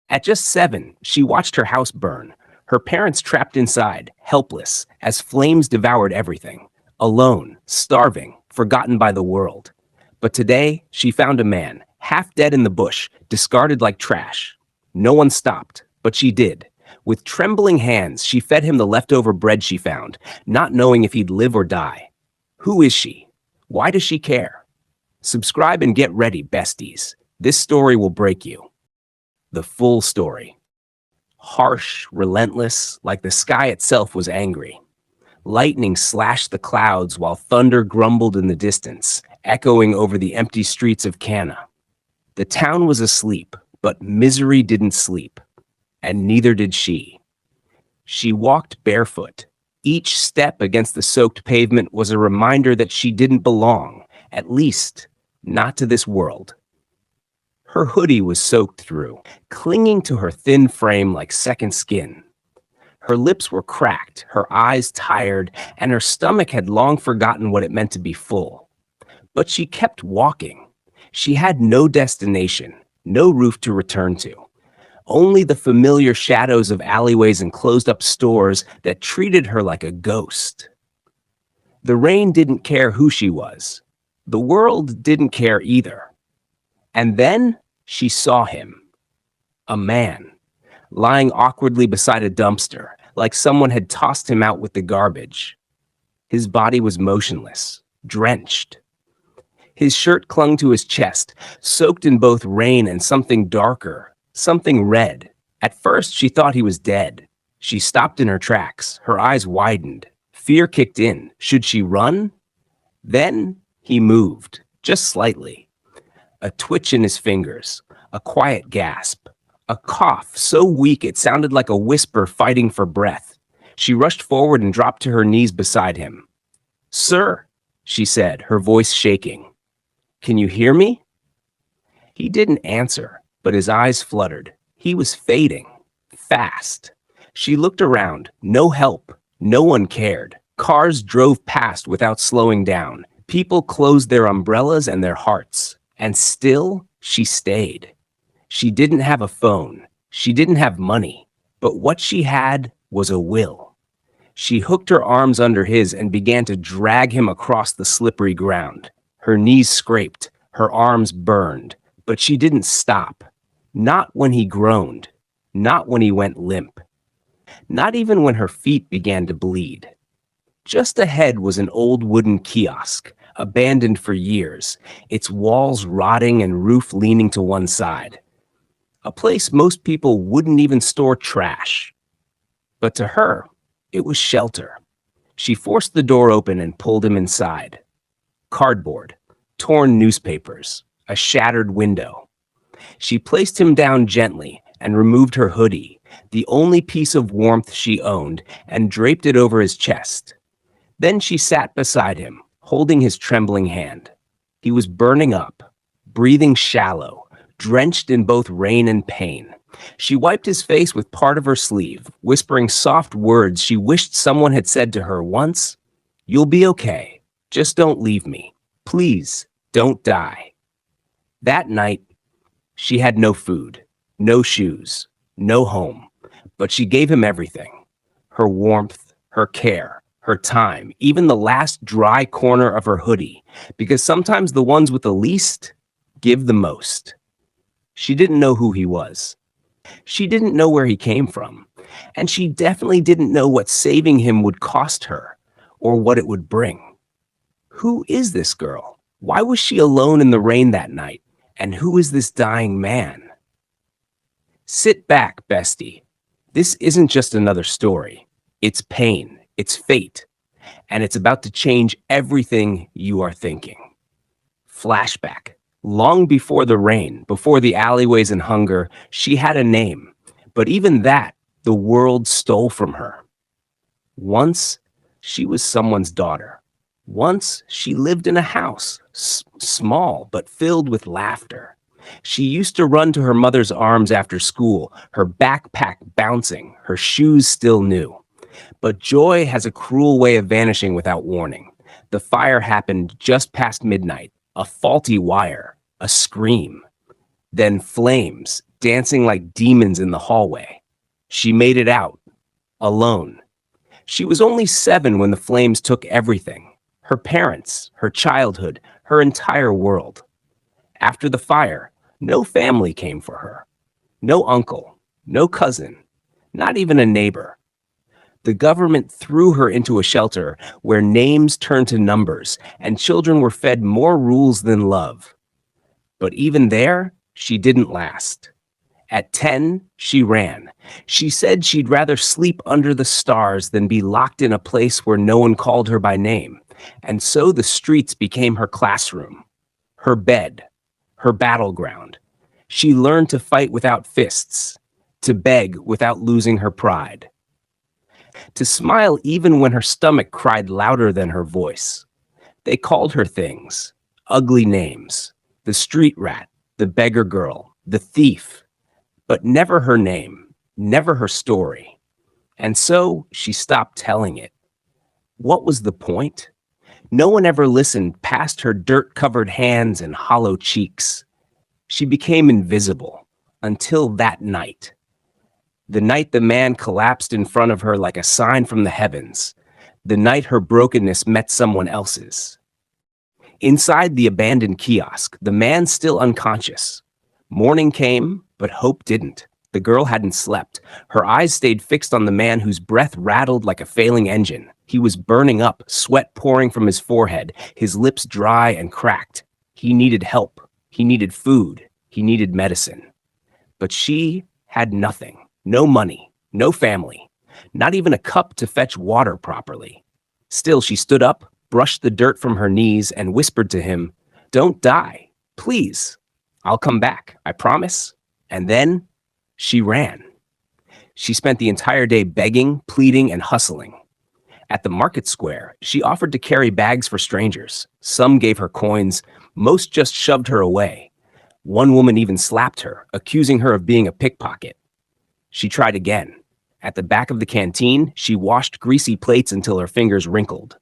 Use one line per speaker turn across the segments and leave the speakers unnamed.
At just 7, she watched her house burn, her parents trapped inside, helpless, as flames devoured everything. Alone, starving, forgotten by the world. But today, she found a man, half dead in the bush, discarded like trash. No one stopped, but she did. With trembling hands, she fed him the leftover bread she found, not knowing if he'd live or die. Who is she? Why does she care? Subscribe and get ready, besties. This story will break you. The full story. Harsh, relentless, like the sky itself was angry. Lightning slashed the clouds while thunder grumbled in the distance, echoing over the empty streets of Cana. The town was asleep, but misery didn't sleep, and neither did she. She walked barefoot. Each step against the soaked pavement was a reminder that she didn't belong, at least not to this world. Her hoodie was soaked through, clinging to her thin frame like second skin. Her lips were cracked, her eyes tired, and her stomach had long forgotten what it meant to be full. But she kept walking. She had no destination, no roof to return to. Only the familiar shadows of alleyways and closed-up stores that treated her like a ghost. The rain didn't care who she was. The world didn't care either. And then she saw him. A man, lying awkwardly beside a dumpster, like someone had tossed him out with the garbage. His body was motionless, drenched. His shirt clung to his chest, soaked in both rain and something darker, something red. At first, she thought he was dead. She stopped in her tracks, her eyes widened. Fear kicked in. Should she run? Then he moved, just slightly. A twitch in his fingers, a quiet gasp, a cough so weak it sounded like a whisper fighting for breath. She rushed forward and dropped to her knees beside him. "Sir," she said, her voice shaking. "Can you hear me?" He didn't answer, but his eyes fluttered. He was fading, fast. She looked around. No help. No one cared. Cars drove past without slowing down. People closed their umbrellas and their hearts. And still, she stayed. She didn't have a phone. She didn't have money. But what she had was a will. She hooked her arms under his and began to drag him across the slippery ground. Her knees scraped. Her arms burned. But she didn't stop. Not when he groaned. Not when he went limp. Not even when her feet began to bleed. Just ahead was an old wooden kiosk, abandoned for years, its walls rotting and roof leaning to one side. A place most people wouldn't even store trash. But to her, it was shelter. She forced the door open and pulled him inside. Cardboard, torn newspapers, a shattered window. She placed him down gently and removed her hoodie, the only piece of warmth she owned, and draped it over his chest. Then she sat beside him, holding his trembling hand. He was burning up, breathing shallow, drenched in both rain and pain. She wiped his face with part of her sleeve, whispering soft words she wished someone had said to her once. "You'll be okay. Just don't leave me. Please, don't die." That night, she had no food, no shoes, no home, but she gave him everything. Her warmth, her care, her time, even the last dry corner of her hoodie, because sometimes the ones with the least give the most. She didn't know who he was. She didn't know where he came from, and she definitely didn't know what saving him would cost her or what it would bring. Who is this girl? Why was she alone in the rain that night? And who is this dying man? Sit back, bestie. This isn't just another story. It's pain, it's fate, and it's about to change everything you are thinking. Flashback. Long before the rain, before the alleyways and hunger, she had a name. But even that, the world stole from her. Once, she was someone's daughter. Once, she lived in a house, small but filled with laughter. She used to run to her mother's arms after school, her backpack bouncing, her shoes still new. But joy has a cruel way of vanishing without warning. The fire happened just past midnight, a faulty wire, a scream. Then flames, dancing like demons in the hallway. She made it out, alone. She was only 7 when the flames took everything. Her parents, her childhood, her entire world. After the fire, no family came for her. No uncle, no cousin, not even a neighbor. The government threw her into a shelter where names turned to numbers and children were fed more rules than love. But even there, she didn't last. At 10, she ran. She said she'd rather sleep under the stars than be locked in a place where no one called her by name. And so the streets became her classroom, her bed, her battleground. She learned to fight without fists, to beg without losing her pride, to smile even when her stomach cried louder than her voice. They called her things, ugly names, the street rat, the beggar girl, the thief, but never her name, never her story. And so she stopped telling it. What was the point? No one ever listened past her dirt-covered hands and hollow cheeks. She became invisible until that night. The night the man collapsed in front of her like a sign from the heavens. The night her brokenness met someone else's. Inside the abandoned kiosk, the man still unconscious. Morning came, but hope didn't. The girl hadn't slept. Her eyes stayed fixed on the man whose breath rattled like a failing engine. He was burning up, sweat pouring from his forehead, his lips dry and cracked. He needed help. He needed food. He needed medicine. But she had nothing. No money, no family, not even a cup to fetch water properly. Still, she stood up, brushed the dirt from her knees, and whispered to him, "Don't die, please. I'll come back, I promise." And then she ran. She spent the entire day begging, pleading, and hustling. At the market square, she offered to carry bags for strangers. Some gave her coins, most just shoved her away. One woman even slapped her, accusing her of being a pickpocket. She tried again. At the back of the canteen, she washed greasy plates until her fingers wrinkled.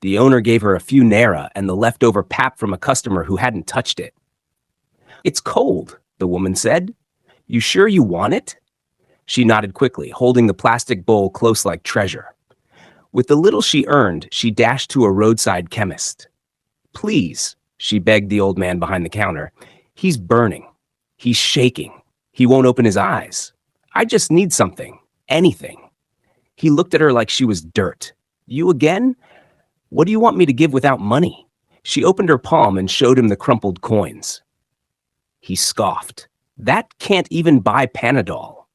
The owner gave her a few naira and the leftover pap from a customer who hadn't touched it. "It's cold," the woman said. "You sure you want it?" She nodded quickly, holding the plastic bowl close like treasure. With the little she earned, she dashed to a roadside chemist. "Please," she begged the old man behind the counter. "He's burning. He's shaking. He won't open his eyes. I just need something, anything." He looked at her like she was dirt. "You again? What do you want me to give without money?" She opened her palm and showed him the crumpled coins. He scoffed. "That can't even buy Panadol."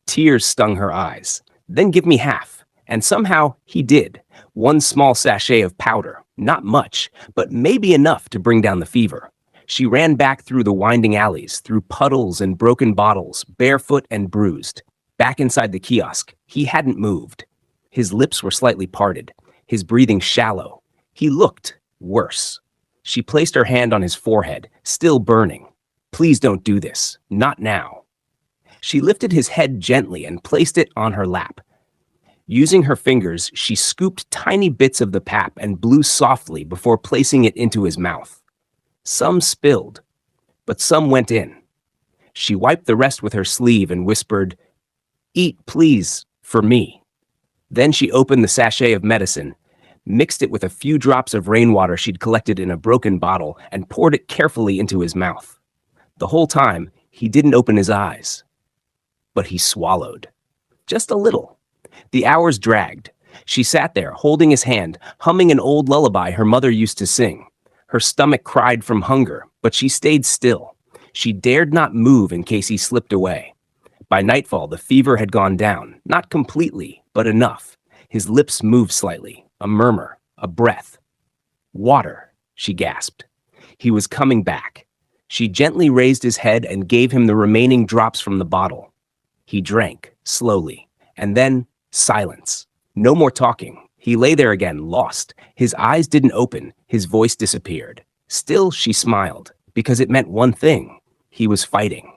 Tears stung her eyes. "Then give me half." And somehow he did. One small sachet of powder, not much, but maybe enough to bring down the fever. She ran back through the winding alleys, through puddles and broken bottles, barefoot and bruised. Back inside the kiosk, he hadn't moved. His lips were slightly parted, his breathing shallow. He looked worse. She placed her hand on his forehead, still burning. "Please don't do this. Not now." She lifted his head gently and placed it on her lap. Using her fingers, she scooped tiny bits of the pap and blew softly before placing it into his mouth. Some spilled, but some went in. She wiped the rest with her sleeve and whispered, "Eat, please, for me." Then she opened the sachet of medicine, mixed it with a few drops of rainwater she'd collected in a broken bottle, and poured it carefully into his mouth. The whole time, he didn't open his eyes. But he swallowed. Just a little. The hours dragged. She sat there, holding his hand, humming an old lullaby her mother used to sing. Her stomach cried from hunger, but she stayed still. She dared not move in case he slipped away. By nightfall, the fever had gone down, not completely, but enough. His lips moved slightly, a murmur, a breath. "Water," she gasped. He was coming back. She gently raised his head and gave him the remaining drops from the bottle. He drank, slowly, and then silence. No more talking. He lay there again, lost. His eyes didn't open. His voice disappeared. Still, she smiled, because it meant one thing. He was fighting.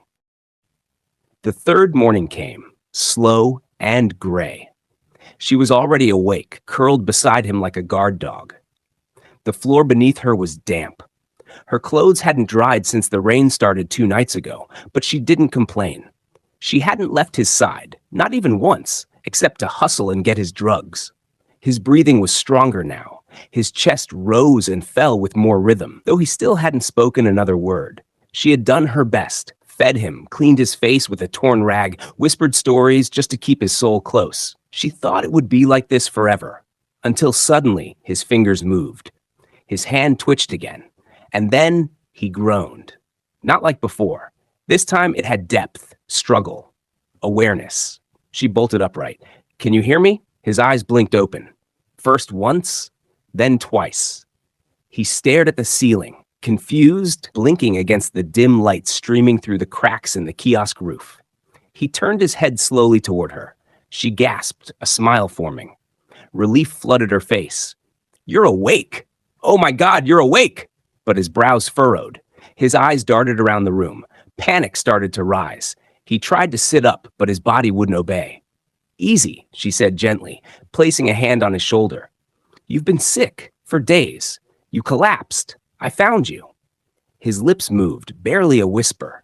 The third morning came, slow and gray. She was already awake, curled beside him like a guard dog. The floor beneath her was damp. Her clothes hadn't dried since the rain started 2 nights ago, but she didn't complain. She hadn't left his side, not even once, except to hustle and get his drugs. His breathing was stronger now. His chest rose and fell with more rhythm, though he still hadn't spoken another word. She had done her best, fed him, cleaned his face with a torn rag, whispered stories just to keep his soul close. She thought it would be like this forever, until suddenly his fingers moved. His hand twitched again, and then he groaned. Not like before. This time it had depth, struggle, awareness. She bolted upright. "Can you hear me?" His eyes blinked open. First once, then twice. He stared at the ceiling, confused, blinking against the dim light streaming through the cracks in the kiosk roof. He turned his head slowly toward her. She gasped, a smile forming. Relief flooded her face. "You're awake! Oh my God, you're awake!" But his brows furrowed. His eyes darted around the room. Panic started to rise. He tried to sit up, but his body wouldn't obey. "Easy," she said gently, placing a hand on his shoulder. "You've been sick for days. You collapsed. I found you." His lips moved, barely a whisper.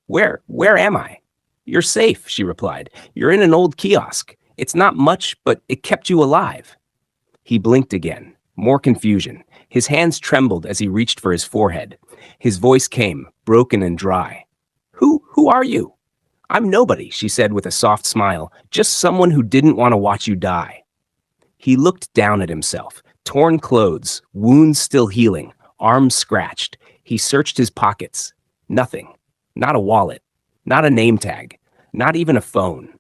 Where am I?" "You're safe," she replied. "You're in an old kiosk. It's not much, but it kept you alive." He blinked again, more confusion. His hands trembled as he reached for his forehead. His voice came, broken and dry. Who are you?" "I'm nobody," she said with a soft smile, "just someone who didn't want to watch you die." He looked down at himself, torn clothes, wounds still healing, arms scratched. He searched his pockets. Nothing. Not a wallet. Not a name tag. Not even a phone.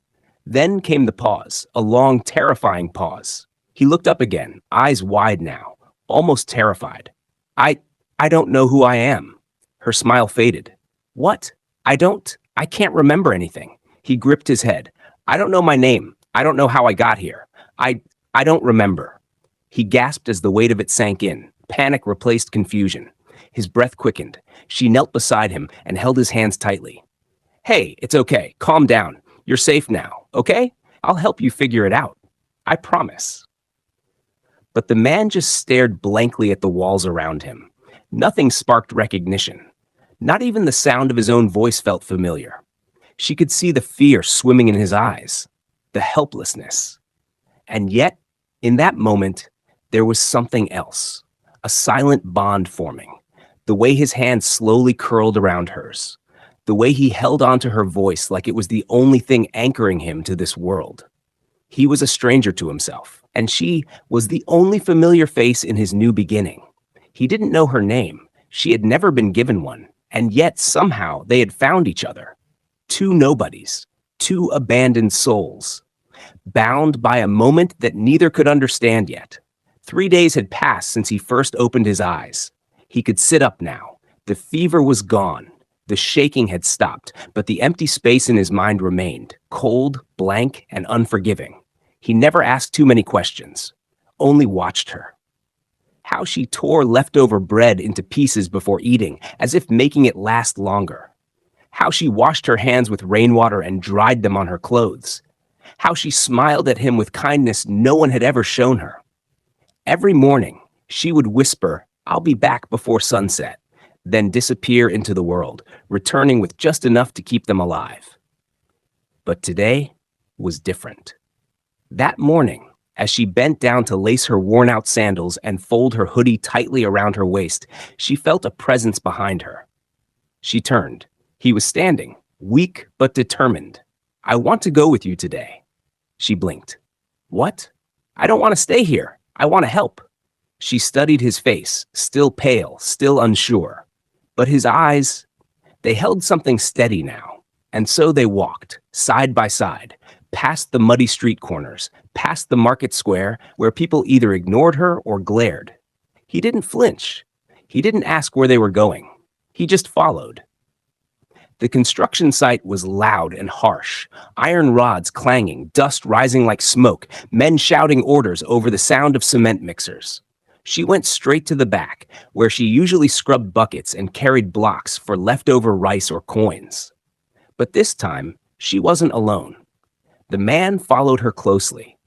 Then came the pause, a long, terrifying pause. He looked up again, eyes wide now, almost terrified. I don't know who I am." Her smile faded. "What? I can't remember anything." He gripped his head. "I don't know my name. I don't know how I got here. I don't remember." He gasped as the weight of it sank in. Panic replaced confusion. His breath quickened. She knelt beside him and held his hands tightly. "Hey, it's okay. Calm down. You're safe now, okay? I'll help you figure it out. I promise." But the man just stared blankly at the walls around him. Nothing sparked recognition. Not even the sound of his own voice felt familiar. She could see the fear swimming in his eyes, the helplessness. And yet, in that moment, there was something else, a silent bond forming. The way his hand slowly curled around hers. The way he held onto her voice like it was the only thing anchoring him to this world. He was a stranger to himself, and she was the only familiar face in his new beginning. He didn't know her name. She had never been given one, and yet somehow they had found each other. Two nobodies, two abandoned souls, bound by a moment that neither could understand yet. 3 days had passed since he first opened his eyes. He could sit up now. The fever was gone. The shaking had stopped, but the empty space in his mind remained, cold, blank, and unforgiving. He never asked too many questions, only watched her. How she tore leftover bread into pieces before eating, as if making it last longer. How she washed her hands with rainwater and dried them on her clothes. How she smiled at him with kindness no one had ever shown her. Every morning, she would whisper, "I'll be back before sunset," then disappear into the world, returning with just enough to keep them alive. But today was different. That morning, as she bent down to lace her worn-out sandals and fold her hoodie tightly around her waist, she felt a presence behind her. She turned. He was standing, weak but determined. "I want to go with you today." She blinked. "What?" "I don't want to stay here. I want to help." She studied his face, still pale, still unsure. But his eyes, they held something steady now. And so they walked, side by side, past the muddy street corners, past the market square where people either ignored her or glared. He didn't flinch. He didn't ask where they were going. He just followed. The construction site was loud and harsh, iron rods clanging, dust rising like smoke, men shouting orders over the sound of cement mixers. She went straight to the back, where she usually scrubbed buckets and carried blocks for leftover rice or coins. But this time, she wasn't alone. The man followed her closely.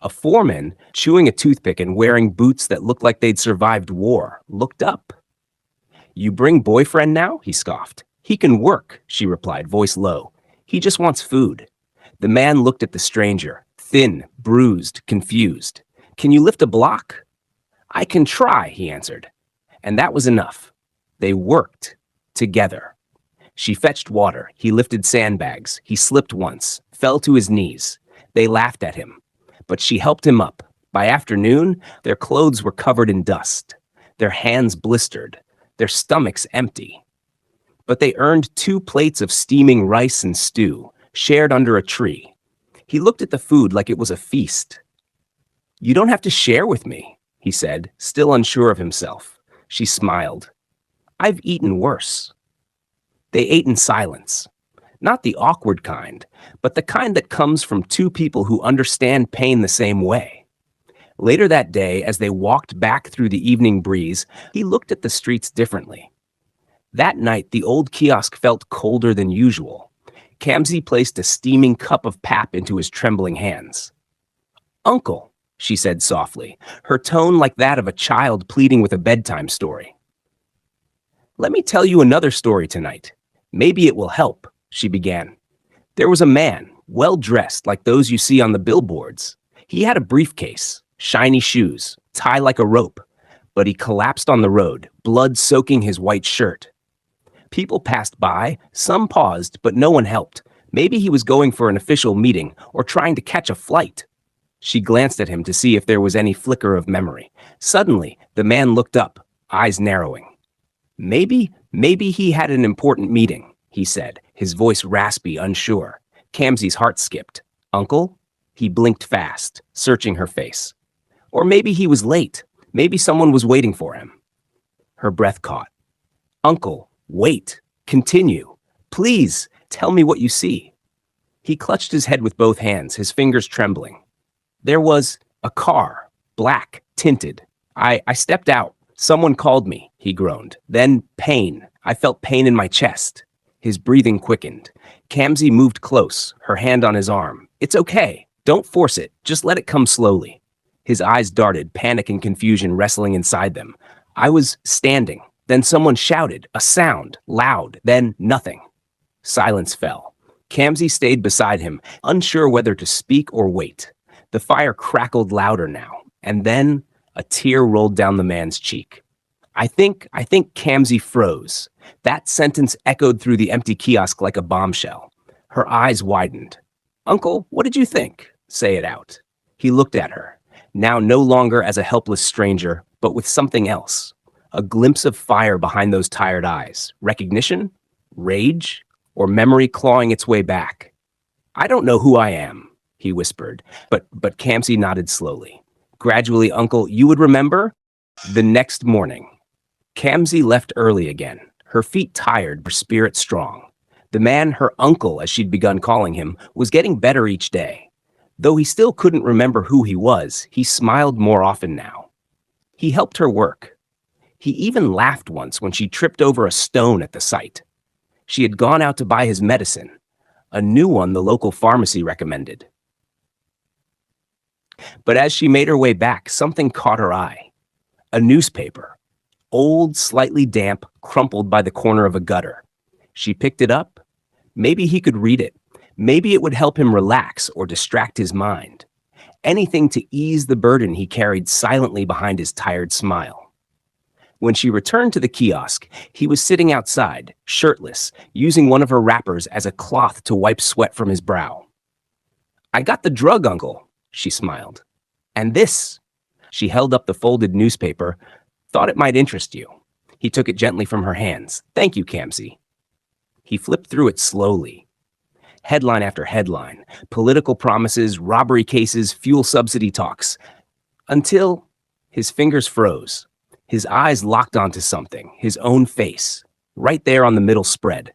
A foreman, chewing a toothpick and wearing boots that looked like they'd survived war, looked up. You bring boyfriend now? He scoffed. He can work, she replied, voice low. He just wants food. The man looked at the stranger, thin, bruised, confused. Can you lift a block? I can try, he answered. And that was enough. They worked together. She fetched water. He lifted sandbags. He slipped once, fell to his knees. They laughed at him. But she helped him up. By afternoon, their clothes were covered in dust. Their hands blistered. Their stomachs empty. But they earned 2 plates of steaming rice and stew, shared under a tree. He looked at the food like it was a feast. You don't have to share with me, he said, still unsure of himself. She smiled. I've eaten worse. They ate in silence. Not the awkward kind, but the kind that comes from 2 people who understand pain the same way. Later that day, as they walked back through the evening breeze, he looked at the streets differently. That night, the old kiosk felt colder than usual. Kamsi placed a steaming cup of pap into his trembling hands. Uncle, she said softly, her tone like that of a child pleading with a bedtime story. Let me tell you another story tonight. Maybe it will help, she began. There was a man, well dressed like those you see on the billboards. He had a briefcase, shiny shoes, tie like a rope, but he collapsed on the road, blood soaking his white shirt. People passed by, some paused, but no one helped. Maybe he was going for an official meeting or trying to catch a flight. She glanced at him to see if there was any flicker of memory. Suddenly, the man looked up, eyes narrowing. Maybe he had an important meeting, he said, his voice raspy, unsure. Kamsi's heart skipped. Uncle? He blinked fast, searching her face. Or maybe he was late. Maybe someone was waiting for him. Her breath caught. Uncle, wait. Continue. Please, tell me what you see. He clutched his head with both hands, his fingers trembling. There was a car, black, tinted. I stepped out. Someone called me, he groaned. Then pain. I felt pain in my chest. His breathing quickened. Kamsi moved close, her hand on his arm. It's okay. Don't force it. Just let it come slowly. His eyes darted, panic and confusion wrestling inside them. I was standing. Then someone shouted, a sound, loud, then nothing. Silence fell. Kamsi stayed beside him, unsure whether to speak or wait. The fire crackled louder now, and then a tear rolled down the man's cheek. I think Kamsi froze. That sentence echoed through the empty kiosk like a bombshell. Her eyes widened. Uncle, what did you think? Say it out. He looked at her, now no longer as a helpless stranger, but with something else. A glimpse of fire behind those tired eyes. Recognition? Rage? Or memory clawing its way back? I don't know who I am, he whispered, but Kamsi nodded slowly. Gradually, Uncle, you would remember? The next morning. Kamsi left early again, her feet tired, her spirit strong. The man, her uncle, as she'd begun calling him, was getting better each day. Though he still couldn't remember who he was, he smiled more often now. He helped her work. He even laughed once when she tripped over a stone at the site. She had gone out to buy his medicine, a new one the local pharmacy recommended. But as she made her way back, something caught her eye. A newspaper, old, slightly damp, crumpled by the corner of a gutter. She picked it up. Maybe he could read it. Maybe it would help him relax or distract his mind. Anything to ease the burden he carried silently behind his tired smile. When she returned to the kiosk, he was sitting outside, shirtless, using one of her wrappers as a cloth to wipe sweat from his brow. I got the drug, Uncle, she smiled. And this, she held up the folded newspaper, thought it might interest you. He took it gently from her hands. Thank you, Kamsi. He flipped through it slowly. Headline after headline, political promises, robbery cases, fuel subsidy talks, until his fingers froze. His eyes locked onto something, his own face, right there on the middle spread.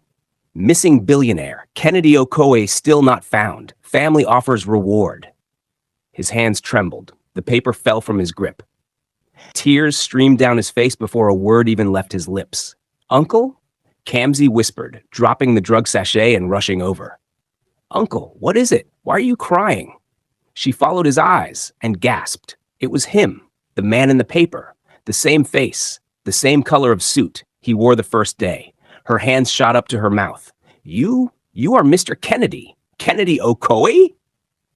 Missing billionaire, Kennedy Okoye still not found. Family offers reward. His hands trembled. The paper fell from his grip. Tears streamed down his face before a word even left his lips. Uncle? Kamsi whispered, dropping the drug sachet and rushing over. Uncle, what is it? Why are you crying? She followed his eyes and gasped. It was him, the man in the paper, the same face, the same color of suit. He wore the first day. Her hands shot up to her mouth. You are Mr. Kennedy. Kennedy Okoye?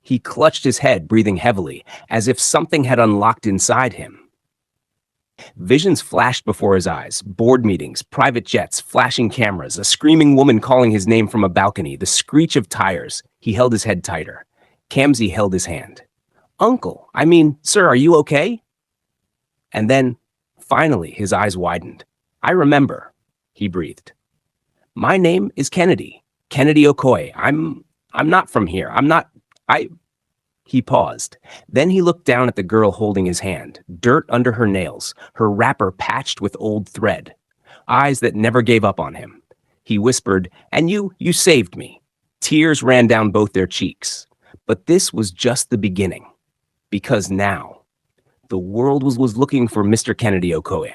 He clutched his head, breathing heavily, as if something had unlocked inside him. Visions flashed before his eyes. Board meetings, private jets, flashing cameras, a screaming woman calling his name from a balcony, the screech of tires. He held his head tighter. Kamsi held his hand. Uncle, sir, are you okay? And then, finally, his eyes widened. I remember, he breathed. My name is Kennedy. Kennedy Okoye. I'm not from here. He paused. Then he looked down at the girl holding his hand, dirt under her nails, her wrapper patched with old thread, eyes that never gave up on him. He whispered, and you saved me. Tears ran down both their cheeks. But this was just the beginning. Because now, the world was looking for Mr. Kennedy Okoye.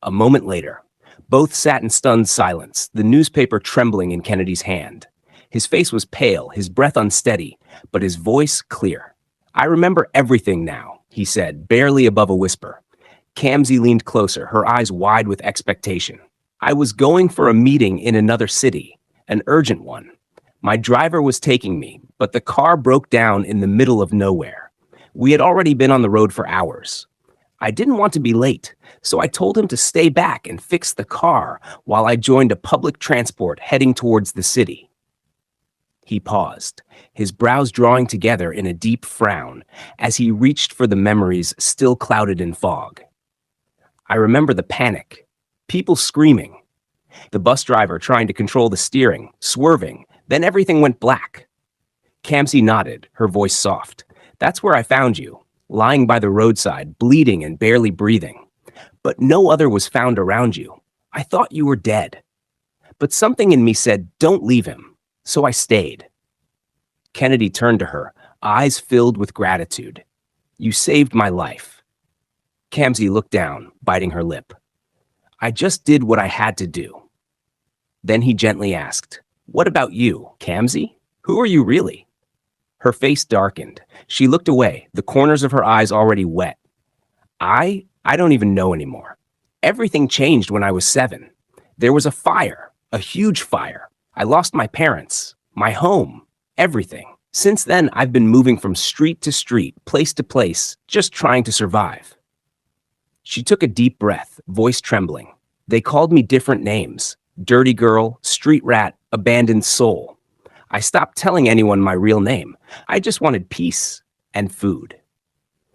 A moment later, both sat in stunned silence, the newspaper trembling in Kennedy's hand. His face was pale, his breath unsteady, but his voice clear. I remember everything now, he said, barely above a whisper. Kamsi leaned closer, her eyes wide with expectation. I was going for a meeting in another city, an urgent one. My driver was taking me, but the car broke down in the middle of nowhere. We had already been on the road for hours. I didn't want to be late, so I told him to stay back and fix the car while I joined a public transport heading towards the city. He paused, his brows drawing together in a deep frown as he reached for the memories still clouded in fog. I remember the panic, people screaming, the bus driver trying to control the steering, swerving, then everything went black. Kamsi nodded, her voice soft. That's where I found you, lying by the roadside, bleeding and barely breathing. But no other was found around you. I thought you were dead. But something in me said, don't leave him. So I stayed. Kennedy turned to her, eyes filled with gratitude. You saved my life. Kamsi looked down, biting her lip. I just did what I had to do. Then he gently asked, what about you, Kamsi? Who are you really? Her face darkened. She looked away, the corners of her eyes already wet. I don't even know anymore. Everything changed when I was 7. There was a fire, a huge fire. I lost my parents, my home, everything. Since then, I've been moving from street to street, place to place, just trying to survive. She took a deep breath, voice trembling. They called me different names. Dirty girl, street rat, abandoned soul. I stopped telling anyone my real name. I just wanted peace and food.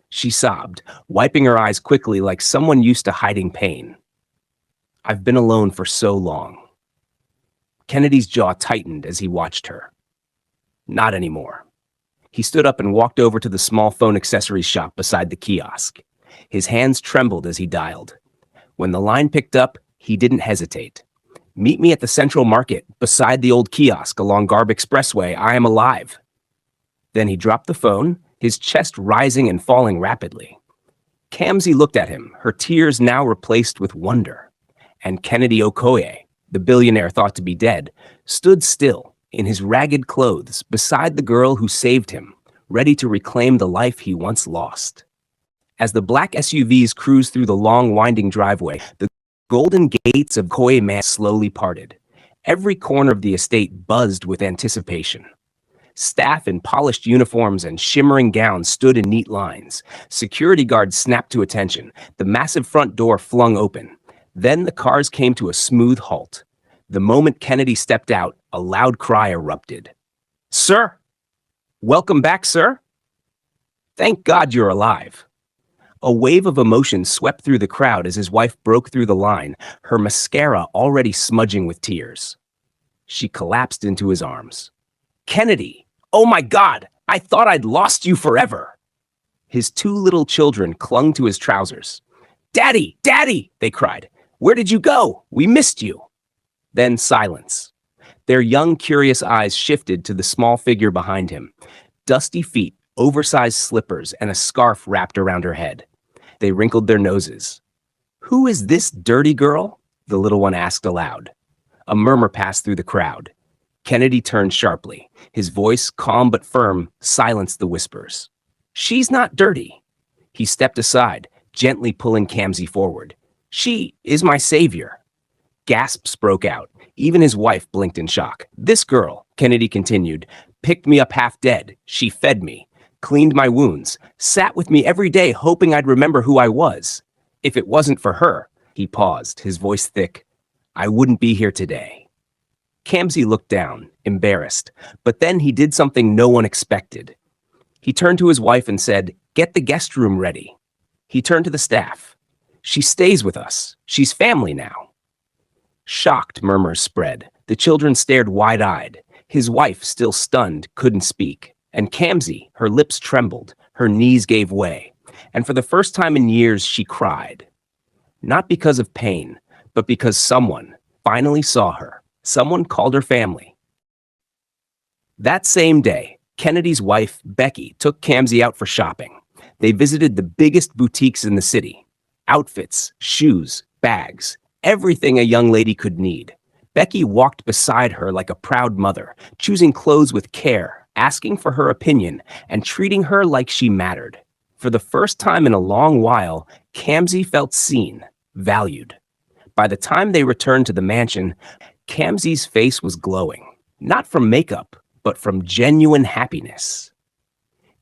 She sobbed, wiping her eyes quickly like someone used to hiding pain. I've been alone for so long. Kennedy's jaw tightened as he watched her. Not anymore. He stood up and walked over to the small phone accessories shop beside the kiosk. His hands trembled as he dialed. When the line picked up, he didn't hesitate. Meet me at the Central Market, beside the old kiosk along Garb Expressway. I am alive. Then he dropped the phone, his chest rising and falling rapidly. Kamsi looked at him, her tears now replaced with wonder. And Kennedy Okoye, the billionaire thought to be dead, stood still in his ragged clothes beside the girl who saved him, ready to reclaim the life he once lost. As the black SUVs cruised through the long, winding driveway, the golden gates of Okoye Manor slowly parted. Every corner of the estate buzzed with anticipation. Staff in polished uniforms and shimmering gowns stood in neat lines. Security guards snapped to attention. The massive front door flung open. Then the cars came to a smooth halt. The moment Kennedy stepped out, a loud cry erupted. Sir! Welcome back, sir! Thank God you're alive. A wave of emotion swept through the crowd as his wife broke through the line, her mascara already smudging with tears. She collapsed into his arms. Kennedy! Oh my God! I thought I'd lost you forever! His 2 little children clung to his trousers. Daddy! Daddy! They cried. Where did you go? We missed you. Then silence. Their young, curious eyes shifted to the small figure behind him. Dusty feet, oversized slippers, and a scarf wrapped around her head. They wrinkled their noses. Who is this dirty girl? The little one asked aloud. A murmur passed through the crowd. Kennedy turned sharply. His voice, calm but firm, silenced the whispers. She's not dirty. He stepped aside, gently pulling Kamsi forward. She is my savior, Gasps broke out. Even his wife blinked in shock. This girl, Kennedy continued, picked me up half dead. She fed me, cleaned my wounds, sat with me every day hoping I'd remember who I was. If it wasn't for her, he paused, his voice thick, I wouldn't be here today. Kamsi looked down, embarrassed, but then he did something no one expected. He turned to his wife and said, get the guest room ready. He turned to the staff. She stays with us. She's family now. Shocked murmurs spread. The children stared wide-eyed. His wife, still stunned, couldn't speak. And Kamsi, her lips trembled, her knees gave way. And for the first time in years, she cried. Not because of pain, but because someone finally saw her. Someone called her family. That same day, Kennedy's wife, Becky, took Kamsi out for shopping. They visited the biggest boutiques in the city. Outfits, shoes, bags, everything a young lady could need. Becky walked beside her like a proud mother, choosing clothes with care, asking for her opinion, and treating her like she mattered. For the first time in a long while, Kamsi felt seen, valued. By the time they returned to the mansion, Kamsi's face was glowing, not from makeup, but from genuine happiness.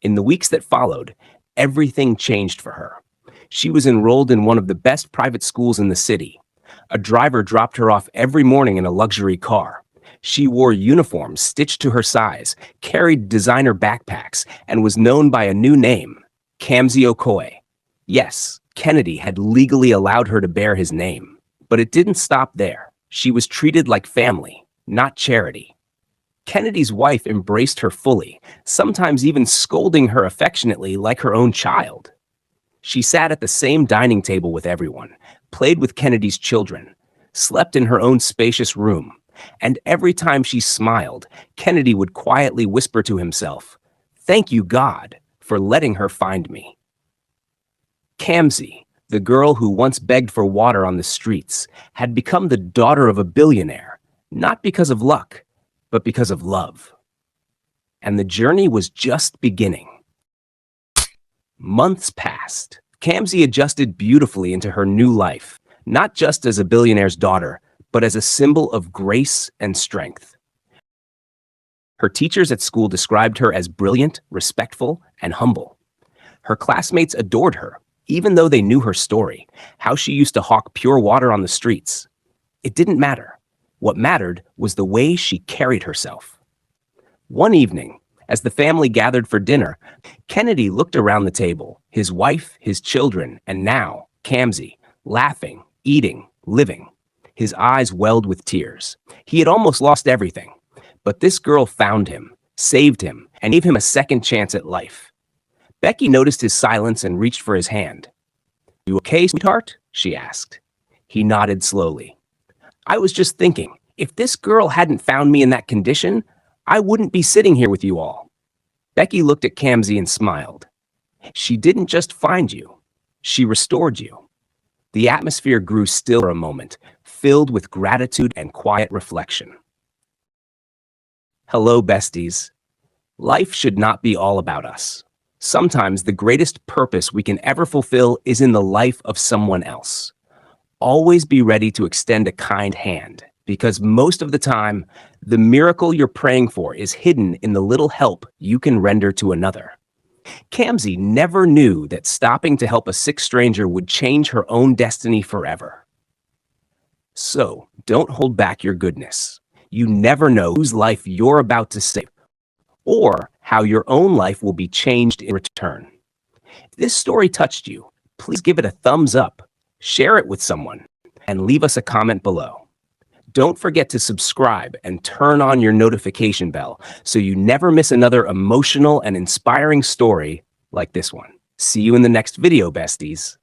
In the weeks that followed, everything changed for her. She was enrolled in one of the best private schools in the city. A driver dropped her off every morning in a luxury car. She wore uniforms stitched to her size, carried designer backpacks, and was known by a new name, Kamsi Okoye. Yes, Kennedy had legally allowed her to bear his name. But it didn't stop there. She was treated like family, not charity. Kennedy's wife embraced her fully, sometimes even scolding her affectionately like her own child. She sat at the same dining table with everyone, played with Kennedy's children, slept in her own spacious room, and every time she smiled, Kennedy would quietly whisper to himself, "Thank you, God, for letting her find me." Kamsi, the girl who once begged for water on the streets, had become the daughter of a billionaire, not because of luck, but because of love. And the journey was just beginning. Months passed. Kamsi adjusted beautifully into her new life, not just as a billionaire's daughter, but as a symbol of grace and strength. Her teachers at school described her as brilliant, respectful, and humble. Her classmates adored her, even though they knew her story, how she used to hawk pure water on the streets. It didn't matter. What mattered was the way she carried herself. One evening, as the family gathered for dinner, Kennedy looked around the table, his wife, his children, and now, Kamsi, laughing, eating, living. His eyes welled with tears. He had almost lost everything. But this girl found him, saved him, and gave him a second chance at life. Becky noticed his silence and reached for his hand. "You okay, sweetheart?" she asked. He nodded slowly. "I was just thinking, if this girl hadn't found me in that condition, I wouldn't be sitting here with you all." Becky looked at Kamsi and smiled. "She didn't just find you. She restored you." The atmosphere grew still for a moment, filled with gratitude and quiet reflection. Hello, besties. Life should not be all about us. Sometimes the greatest purpose we can ever fulfill is in the life of someone else. Always be ready to extend a kind hand, because most of the time, the miracle you're praying for is hidden in the little help you can render to another. Kamsi never knew that stopping to help a sick stranger would change her own destiny forever. So, don't hold back your goodness. You never know whose life you're about to save, or how your own life will be changed in return. If this story touched you, please give it a thumbs up, share it with someone, and leave us a comment below. Don't forget to subscribe and turn on your notification bell so you never miss another emotional and inspiring story like this one. See you in the next video, besties.